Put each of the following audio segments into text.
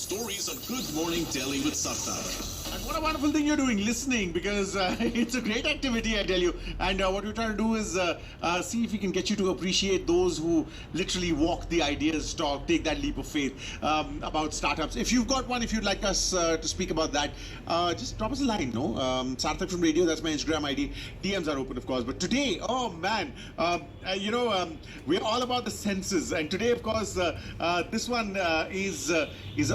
Stories of Good Morning Delhi with Sarthak. And what a wonderful thing you're doing, listening, because it's a great activity, I tell you. And what we're trying to do is see if we can get you to appreciate those who literally walk the ideas talk, take that leap of faith about startups. If you've got one, if you'd like us to speak about that, just drop us a line, no? Sarthak from Radio, that's my Instagram ID. DMs are open, of course. But today, oh man, we're all about the senses. And today, of course, this one is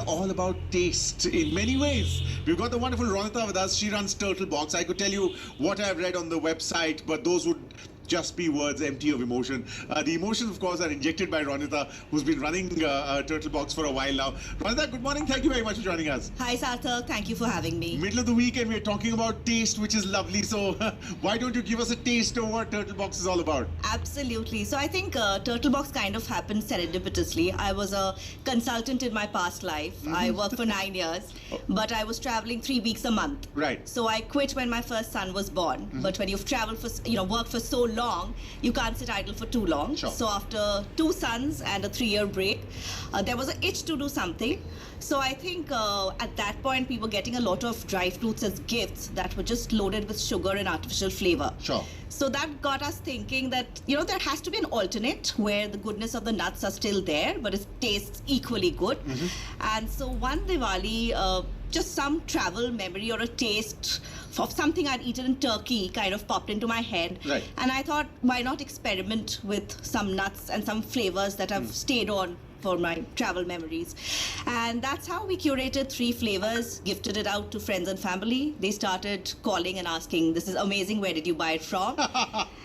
all about taste in many ways. We've got the wonderful Ranita with us. She runs Turtle Box. I could tell you what I've read on the website, but those would just be words empty of emotion. The emotions, of course, are injected by Ranita, who's been running Turtle Box for a while now. Ranita, good morning. Thank you very much for joining us. Hi, Sarthak. Thank you for having me. Middle of the week, and we're talking about taste, which is lovely. So why don't you give us a taste of what Turtle Box is all about? Absolutely. So I think Turtle Box kind of happened serendipitously. I was a consultant in my past life. I worked for 9 years, but I was traveling 3 weeks a month. Right. So I quit when my first son was born. But when you've traveled for, worked for so long, you can't sit idle for too long. Sure. So after 2 sons and a 3-year break, there was an itch to do something. So I think at that point we were getting a lot of dry fruits as gifts that were just loaded with sugar and artificial flavor. Sure. So that got us thinking that, there has to be an alternate where the goodness of the nuts are still there, but it tastes equally good. And so one Diwali, just some travel memory or a taste of something I'd eaten in Turkey kind of popped into my head. Right. And I thought, why not experiment with some nuts and some flavors that have stayed on for my travel memories. And that's how we curated 3 flavors, gifted it out to friends and family. They started calling and asking, this is amazing, where did you buy it from?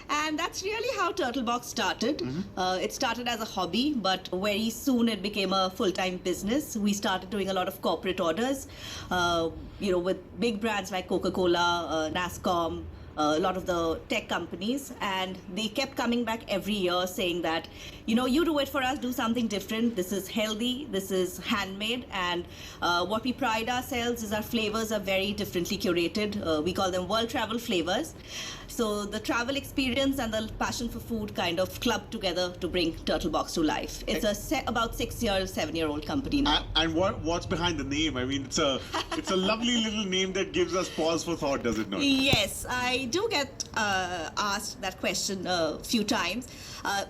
And that's really how Turtle Box started. It started as a hobby, but very soon it became a full-time business. We started doing a lot of corporate orders, with big brands like Coca-Cola, NASCOM, a lot of the tech companies, and they kept coming back every year saying that, you do it for us, do something different. This is healthy, this is handmade, and what we pride ourselves is our flavors are very differently curated. We call them world travel flavors. So the travel experience and the passion for food kind of clubbed together to bring Turtle Box to life. It's about 7-year-old company now. And what's behind the name? I mean, it's a lovely little name that gives us pause for thought, does it not? Yes, I do get asked that question a few times.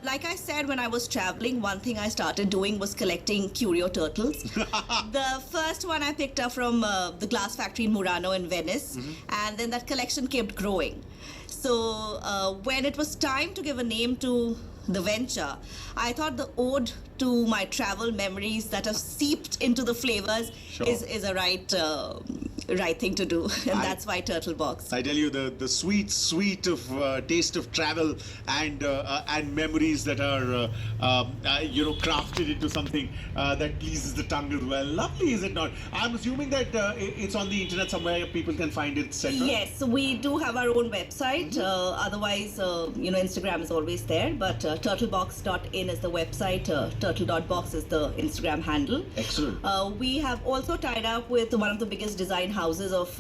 Like I said, when I was traveling, one thing I started doing was collecting curio turtles. The first one I picked up from the glass factory in Murano in Venice, and then that collection kept growing. So when it was time to give a name to the venture, I thought the ode to my travel memories that have seeped into the flavors is a right thing to do, and that's why Turtle Box. I tell you, the sweet of taste of travel and memories that are crafted into something that pleases the tongue as well. Lovely, is it not? I'm assuming that it's on the internet somewhere. People can find it, etc. Yes, we do have our own website. Otherwise, Instagram is always there. But turtlebox.in is the website. Turtle.box is the Instagram handle. Excellent. We have also tied up with one of the biggest design houses of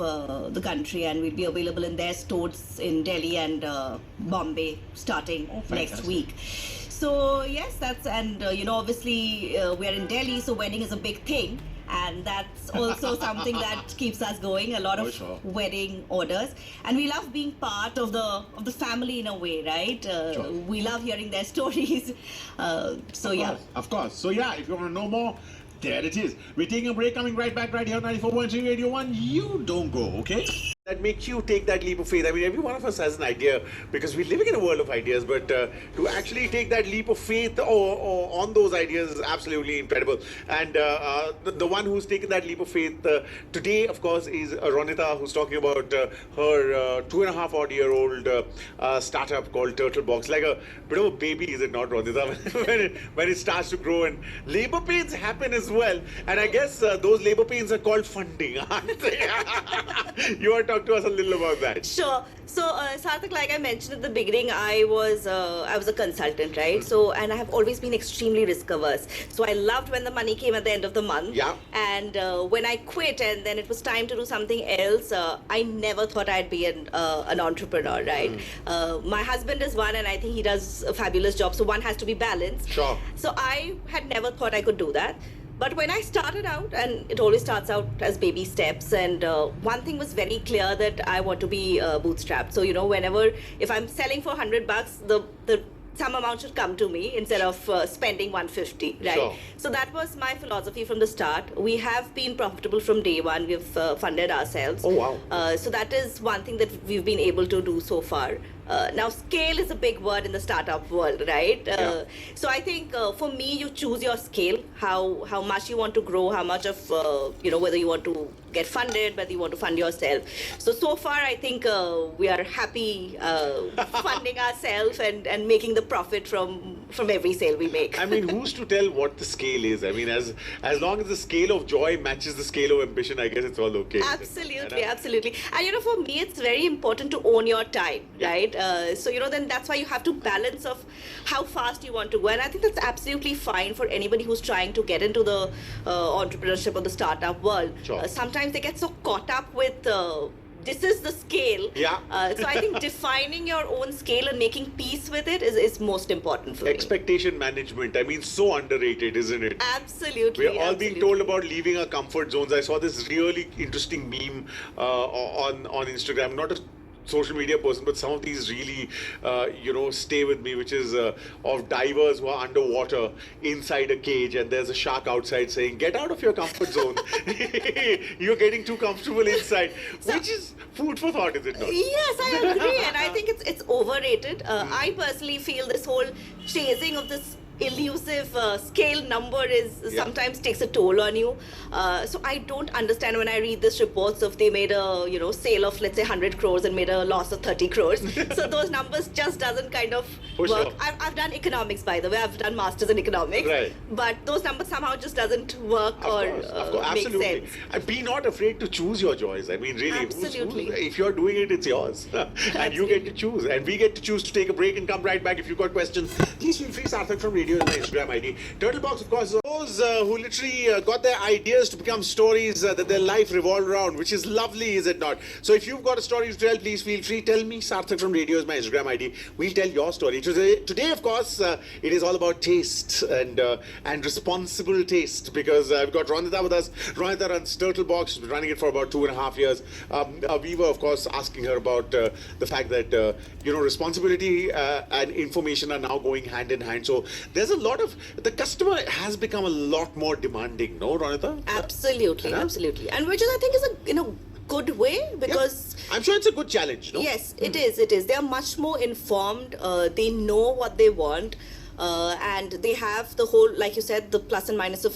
the country, and we'll be available in their stores in Delhi and Bombay starting next week. So yes, obviously we are in Delhi, so wedding is a big thing. And that's also something that keeps us going. A lot of wedding orders, and we love being part of the family in a way, right? We love hearing their stories. Of course. So yeah, if you want to know more, there it is. We're taking a break. Coming right back right here on 94.3 Radio 1. You don't go, okay? That makes you take that leap of faith. I mean, every one of us has an idea because we're living in a world of ideas, but to actually take that leap of faith or on those ideas is absolutely incredible. And the one who's taken that leap of faith today, of course, is Ranita, who's talking about her 2.5-odd-year-old startup called Turtle Box. Like a bit of a baby, is it not, Ranita? when it starts to grow, and labor pains happen as well. And I guess those labor pains are called funding, aren't they? You are talk to us a little about that. Sure. So, Sarthak, like I mentioned at the beginning, I was a consultant, right? So, and I have always been extremely risk averse. So, I loved when the money came at the end of the month. Yeah. And when I quit, and then it was time to do something else, I never thought I'd be an entrepreneur, right? My husband is one, and I think he does a fabulous job. So, one has to be balanced. Sure. So, I had never thought I could do that. But when I started out, and it always starts out as baby steps, and one thing was very clear that I want to be bootstrapped. So, whenever, if I'm selling for $100, the some amount should come to me instead of spending 150, right? Sure. So that was my philosophy from the start. We have been profitable from day one. We've funded ourselves. Oh, wow. So that is one thing that we've been able to do so far. Now, scale is a big word in the startup world, right? Yeah. So I think for me, you choose your scale, how much you want to grow, how much of, whether you want to get funded, whether you want to fund yourself. So far, I think we are happy funding ourselves and making the profit from every sale we make. I mean, who's to tell what the scale is? I mean, as long as the scale of joy matches the scale of ambition, I guess it's all okay. Absolutely, absolutely. And for me, it's very important to own your time, right? So then that's why you have to balance of how fast you want to go, and I think that's absolutely fine for anybody who's trying to get into the entrepreneurship or the startup world. Sure. Sometimes they get so caught up with this is the scale. Yeah. So I think defining your own scale and making peace with it is most important for me. Expectation management, I mean, so underrated, isn't it? Absolutely. We're all being told about leaving our comfort zones. I saw this really interesting meme on Instagram, not a social media person, but some of these really, stay with me, which is of divers who are underwater inside a cage, and there's a shark outside saying, "Get out of your comfort zone. You're getting too comfortable inside," which is food for thought, is it not? Yes, I agree, and I think it's overrated. I personally feel this whole chasing of this elusive scale number sometimes takes a toll on you. So I don't understand when I read these reports of they made a sale of, let's say, 100 crores and made a loss of 30 crores. So those numbers just doesn't kind of For work. sure. I've done economics, by the way. I've done masters in economics. Right. But those numbers somehow just doesn't work Of course, make absolutely. sense. And be not afraid to choose your joys. I mean, really, Absolutely. if you're doing it, it's yours. And you get to choose. And we get to choose to take a break and come right back. If you've got questions, please feel free. Sarthak from Radio is my Instagram ID. Turtlebox, of course, those who literally got their ideas to become stories that their life revolved around, which is lovely, is it not? So if you've got a story to tell, please feel free. Tell me. Sarthak from Radio is my Instagram ID. We'll tell your story. Today of course, it is all about taste and responsible taste, because I've got Ranita with us. Ranita runs Turtlebox. She's been running it for about 2.5 years. We were, of course, asking her about the fact that, responsibility and information are now going hand in hand. So there's a lot of, the customer has become a lot more demanding, no, Ranita? Absolutely, Yeah. absolutely. And which is, I think, is a good way, because I'm sure it's a good challenge, no? yes, it is. They are much more informed. They know what they want. And they have the whole, like you said, the plus and minus of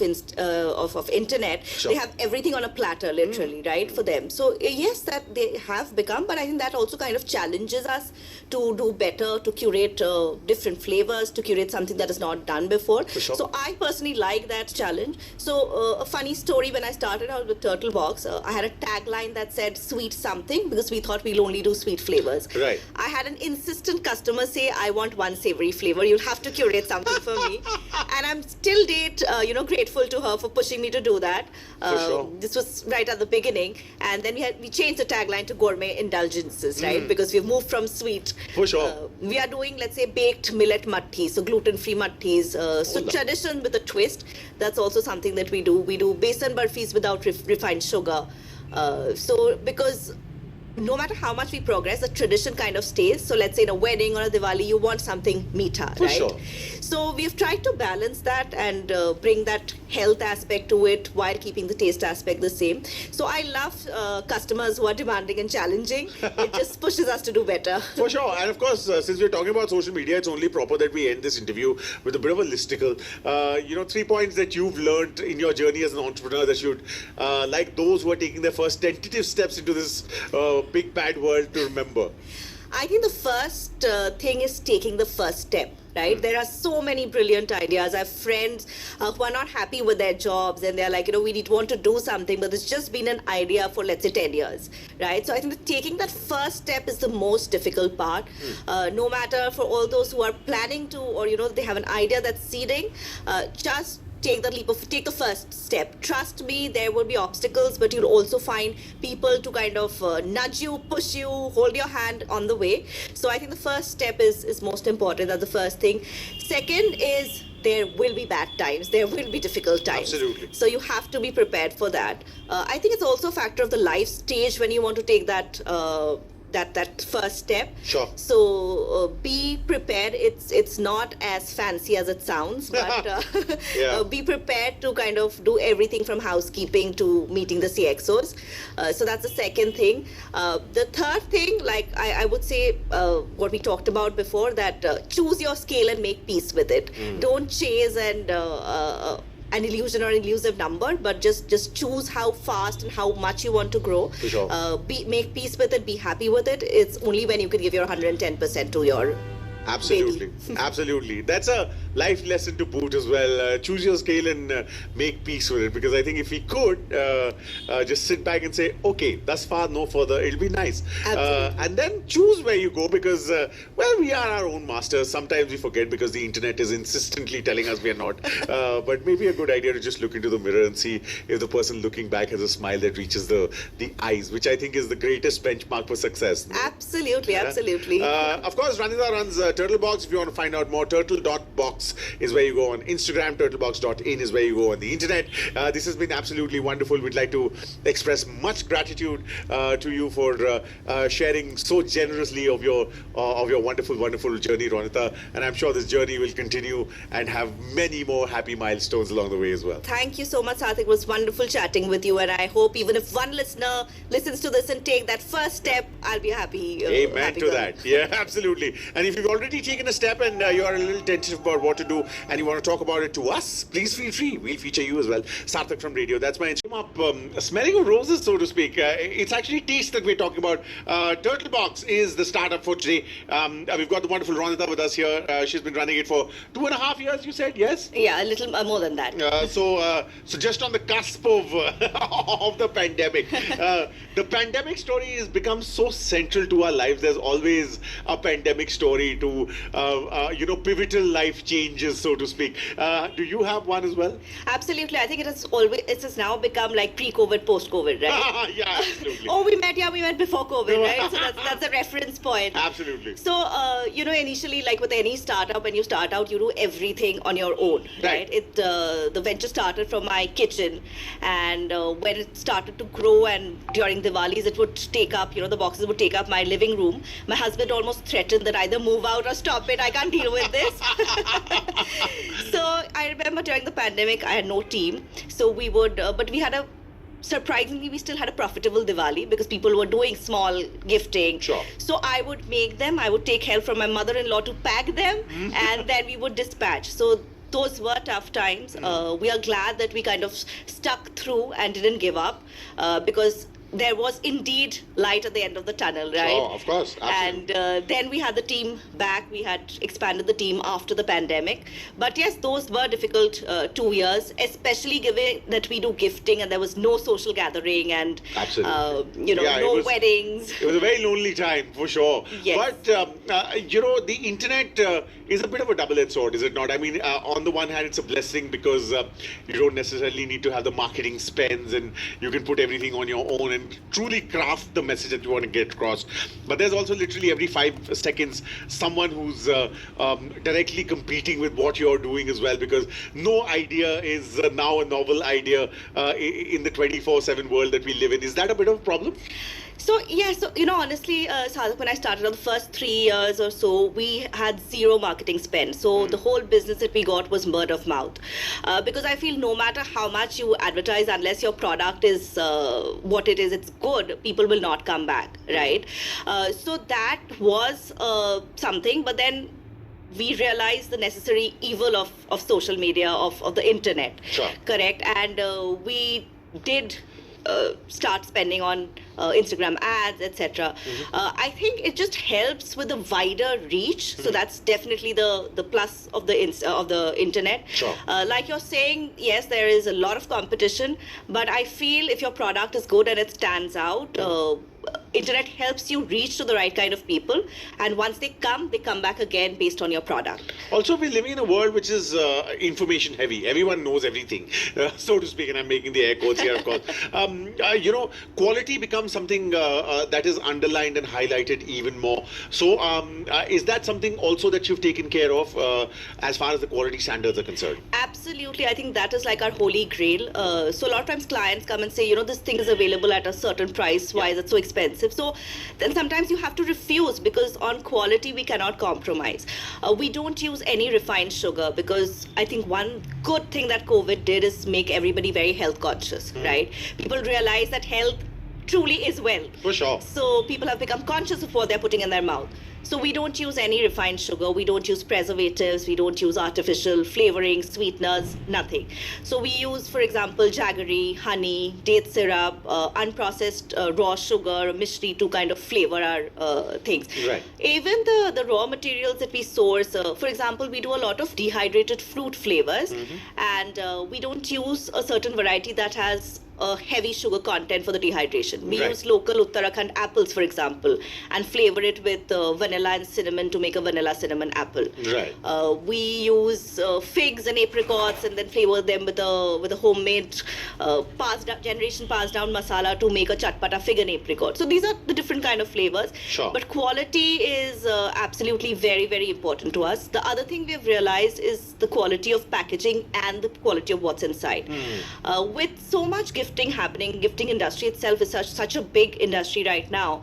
internet. Sure. They have everything on a platter, literally, right, for them. So yes, that they have become, but I think that also kind of challenges us to do better, to curate different flavors, to curate something that is not done before. For sure. So I personally like that challenge. So a funny story, when I started out with Turtlebox, I had a tagline that said "sweet something," because we thought we'll only do sweet flavors. Right. I had an insistent customer say, "I want one savory flavor. You'll have to curate something for me." And I'm still grateful to her for pushing me to do that. Sure. This was right at the beginning, and then we changed the tagline to gourmet indulgences, right? Because we've moved from sweet. For sure. We are doing, let's say, baked millet mud tea, so gluten-free mud teas. So tradition with a twist. That's also something that we do. We do besan burfis without refined sugar. So because no matter how much we progress, the tradition kind of stays. So let's say in a wedding or a Diwali, you want something meetha, For right? sure. So we've tried to balance that and bring that health aspect to it while keeping the taste aspect the same. So I love customers who are demanding and challenging. It just pushes us to do better. For sure. And of course, since we're talking about social media, it's only proper that we end this interview with a bit of a listicle. 3 points that you've learned in your journey as an entrepreneur that you'd like those who are taking their first tentative steps into this big bad world to remember. I think the first thing is taking the first step. Right? There are so many brilliant ideas. I have friends who are not happy with their jobs, and they're like, we want to do something, but it's just been an idea for, let's say, 10 years, right? So I think that taking that first step is the most difficult part. No matter for all those who are planning to, or, they have an idea that's seeding, just take the first step. Trust me, there will be obstacles, but you'll also find people to kind of nudge you, push you, hold your hand on the way. So I think the first step is most important. That's the first thing. Second is there will be bad times, there will be difficult times. Absolutely. So you have to be prepared for that. I think it's also a factor of the life stage when you want to take that that first step. Sure. So be prepared. It's not as fancy as it sounds, but Yeah. be prepared to kind of do everything from housekeeping to meeting the CXOs. So that's the second thing. The third thing, like I would say, what we talked about before, that choose your scale and make peace with it. Don't chase an illusion or elusive number, but just choose how fast and how much you want to grow. For sure. Make peace with it, be happy with it. It's only when you can give your 110% to your Absolutely, baby. absolutely. That's a life lesson to boot as well. Choose your scale and make peace with it. Because I think if we could just sit back and say, okay, thus far, no further, it'll be nice. And then choose where you go because, well, we are our own masters. Sometimes we forget because the internet is insistently telling us we are not. But maybe a good idea to just look into the mirror and see if the person looking back has a smile that reaches the eyes, which I think is the greatest benchmark for success. Absolutely, absolutely. Of course, Ranita runs Turtlebox. If you want to find out more, turtle.box is where you go on Instagram. Turtlebox.in is where you go on the internet. This has been absolutely wonderful. We'd like to express much gratitude to you for sharing so generously of your wonderful, wonderful journey, Ranita. And I'm sure this journey will continue and have many more happy milestones along the way as well. Thank you so much, Sarthak. It was wonderful chatting with you, and I hope even if one listener listens to this and take that first step, I'll be happy. Amen happy to girl. that. Yeah, absolutely. And if you've already taken a step and you are a little tentative about what to do and you want to talk about it to us, please feel free. We'll feature you as well. Sarthak from radio. That's my Instagram. Smelling of roses, so to speak. It's actually taste that we're talking about. Turtlebox is the startup for today. We've got the wonderful Ranita with us here. She's been running it for 2.5 years, you said, yes? Yeah, a little more than that. So just on the cusp of of the pandemic, the pandemic story has become so central to our lives. There's always a pandemic story to pivotal life changes, so to speak. Do you have one as well? Absolutely. I think it has now become like pre-COVID, post-COVID, right? Yeah, absolutely. Oh, we met before COVID, right? So that's a reference point. Absolutely. So, initially, like with any startup, when you start out, you do everything on your own, right? The venture started from my kitchen, and when it started to grow, and during Diwalis, it would take up, the boxes would take up my living room. My husband almost threatened that either move out or stop it. I can't deal with this. So I remember during the pandemic, I had no team. So we would, but we had surprisingly, we still had a profitable Diwali because people were doing small gifting. Sure. So I would make them. I would take help from my mother-in-law to pack them, and then we would dispatch. So those were tough times. We are glad that we kind of stuck through and didn't give up because there was indeed light at the end of the tunnel, right? Sure, of course. Absolutely. And then we had the team back. We had expanded the team after the pandemic. But yes, those were difficult 2 years, especially given that we do gifting and there was no social gathering and, Absolutely. no weddings. It was a very lonely time, for sure. Yes. But, the internet is a bit of a double-edged sword, is it not? I mean, on the one hand, it's a blessing because you don't necessarily need to have the marketing spends and you can put everything on your own and truly craft the message that you want to get across. But there's also literally every 5 seconds someone who's directly competing with what you're doing as well, because no idea is now a novel idea in the 24/7 world that we live in. Is that a bit of a problem? So, honestly, Sarthak, when I started on the first 3 years or so, we had zero marketing spend. So the whole business that we got was word of mouth. Because I feel no matter how much you advertise, unless your product is what it is, it's good, people will not come back, right? So that was something, but then we realized the necessary evil of social media, of the internet. Sure. Correct? And we did start spending on Instagram ads, etc. I think it just helps with a wider reach. So that's definitely the plus of the internet. Sure. Like you're saying, yes, there is a lot of competition, but I feel if your product is good and it stands out, internet helps you reach to the right kind of people, and once they come back again based on your product. Also, we're living in a world which is information heavy. Everyone knows everything, so to speak, and I'm making the air quotes here, of course. Quality becomes becomes something that is underlined and highlighted even more. So is that something also that you've taken care of as far as the quality standards are concerned? Absolutely. I think that is like our holy grail. So a lot of times clients come and say, this thing is available at a certain price. Why is it so expensive? So then sometimes you have to refuse, because on quality we cannot compromise. We don't use any refined sugar, because I think one good thing that COVID did is make everybody very health conscious, right? People realize that health truly is wealth. For sure. So people have become conscious of what they're putting in their mouth. So we don't use any refined sugar, we don't use preservatives, we don't use artificial flavoring, sweeteners, nothing. So we use, for example, jaggery, honey, date syrup, unprocessed raw sugar, mishri to kind of flavor our things. Right. Even the raw materials that we source, for example, we do a lot of dehydrated fruit flavors, and we don't use a certain variety that has a heavy sugar content for the dehydration. We use local Uttarakhand apples, for example, and flavor it with vanilla and cinnamon to make a vanilla cinnamon apple. Right. We use figs and apricots and then flavor them with a homemade generation passed down masala to make a chatpata fig and apricot. So these are the different kind of flavors. Sure. But quality is absolutely very, very important to us. The other thing we've realized is the quality of packaging and the quality of what's inside. With so much gifting happening, gifting industry itself is such a big industry right now.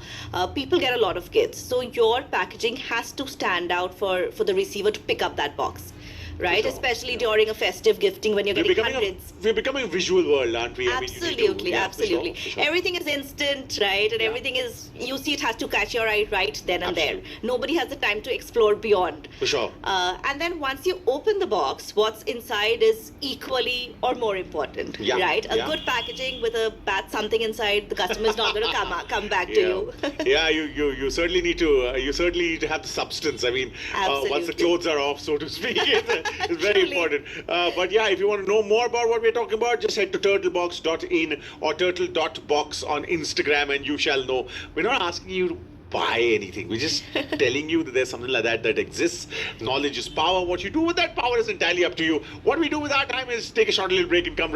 People get a lot of gifts, so your packaging has to stand out for the receiver to pick up that box, right? Sure. Especially during a festive gifting when you're getting hundreds. We're becoming a visual world, aren't we? Absolutely, absolutely. For sure. Everything is instant, right? And everything is, you see, it has to catch your eye right then and there. Nobody has the time to explore beyond. For sure. And then once you open the box, what's inside is equally or more important, right? A good packaging with a bad something inside, the customer is not going to come back to you. You certainly need to have the substance. I mean, once the clothes are off, so to speak, it's very important. But yeah, if you want to know more about what we're talking about, just head to turtlebox.in or turtle.box on Instagram and you shall know. We're not asking you to buy anything. We're just telling you that there's something like that exists. Knowledge is power. What you do with that power is entirely up to you. What we do with our time is take a short little break and come right